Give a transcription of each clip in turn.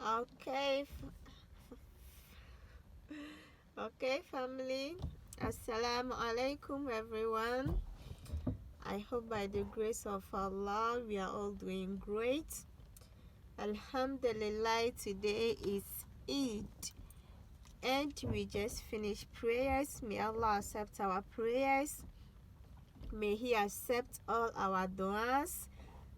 Okay, okay, family. Assalamu alaikum, everyone. I hope by the grace of Allah we are all doing great. Alhamdulillah, today is Eid and we just finished prayers. May Allah accept our prayers. May He accept all our du'as,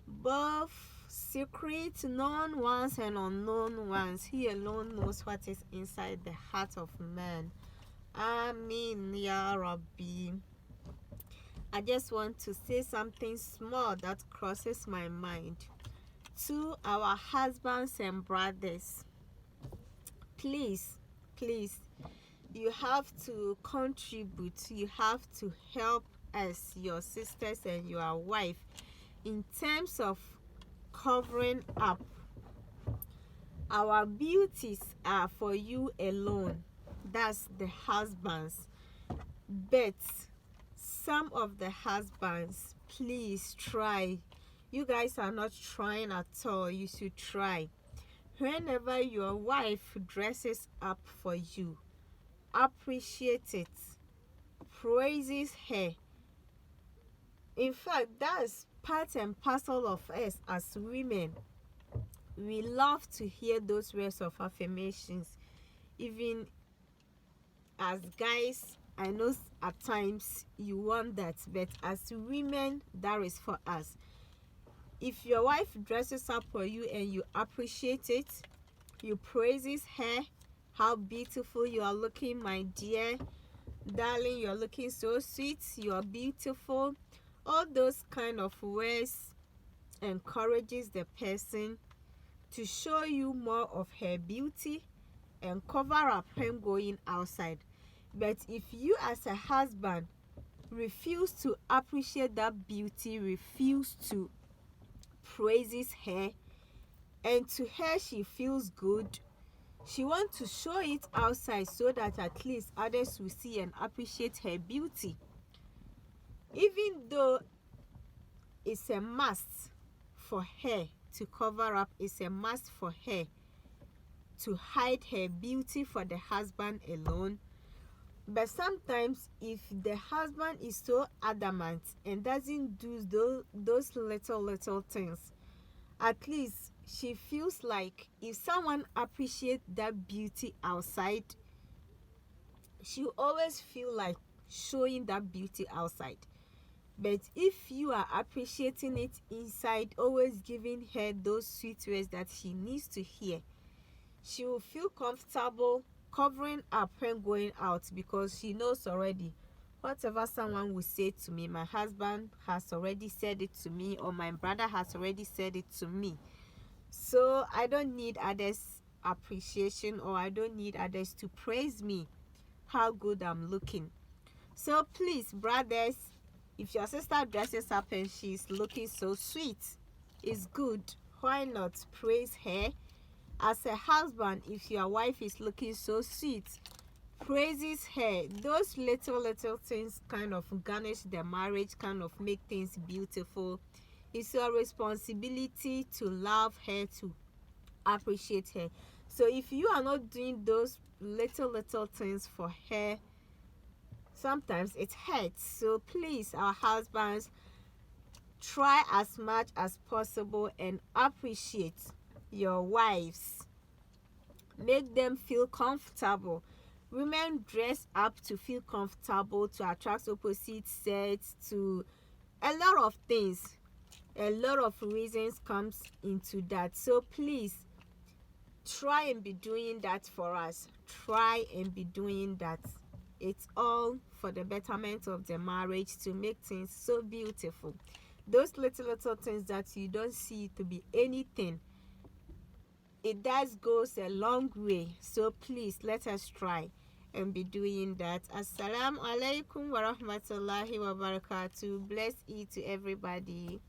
both secret, known ones and unknown ones. He alone knows what is inside the heart of man. Amin Ya Rabbi. I just want to say something small that crosses my mind. To our husbands and brothers, please, you have to contribute. You have to help us, your sisters and your wife, in terms of covering up. Our beauties are for you alone. That's the husbands. But some of the husbands, please try. You guys are not trying at all. You should try. Whenever your wife dresses up for you, appreciate it, praises her. In fact, that's part and parcel of us as women. We love to hear those words of affirmations. Even as guys, I know at times you want that, but as women, that is for us. If your wife dresses up for you and you appreciate it, you praises her, how beautiful you are looking, my dear darling, you're looking so sweet, you are beautiful. All those kind of words encourages the person to show you more of her beauty and cover up him going outside. But if you as a husband refuse to appreciate that beauty, refuse to praises her, and to her she feels good, she wants to show it outside so that at least others will see and appreciate her beauty, even though it's a must for her to cover up, it's a must for her to hide her beauty for the husband alone. But sometimes if the husband is so adamant and doesn't do those little things, at least she feels like if someone appreciates that beauty outside, she always feel like showing that beauty outside. But if you are appreciating it inside, always giving her those sweet words that she needs to hear, she will feel comfortable covering up when going out, because she knows already whatever someone will say to me, my husband has already said it to me, or my brother has already said it to me. So I don't need others' appreciation, or I don't need others to praise me how good I'm looking. So please, brothers, if your sister dresses up and she's looking so sweet, it's good. Why not praise her? As a husband, if your wife is looking so sweet, praises her. Those little things kind of garnish the marriage, kind of make things beautiful. It's your responsibility to love her, to appreciate her. So if you are not doing those little things for her, sometimes it hurts. So please, our husbands, try as much as possible and appreciate your wives. Make them feel comfortable. Women dress up to feel comfortable, to attract opposite sex, to a lot of things. A lot of reasons comes into that. So please, try and be doing that for us. Try and be doing that. It's all for the betterment of the marriage, to make things so beautiful. Those little things that you don't see to be anything, it does goes a long way. So please, let us try and be doing that. Assalamu alaikum wa rahmatullahi wa barakatuh. Bless Eid to everybody.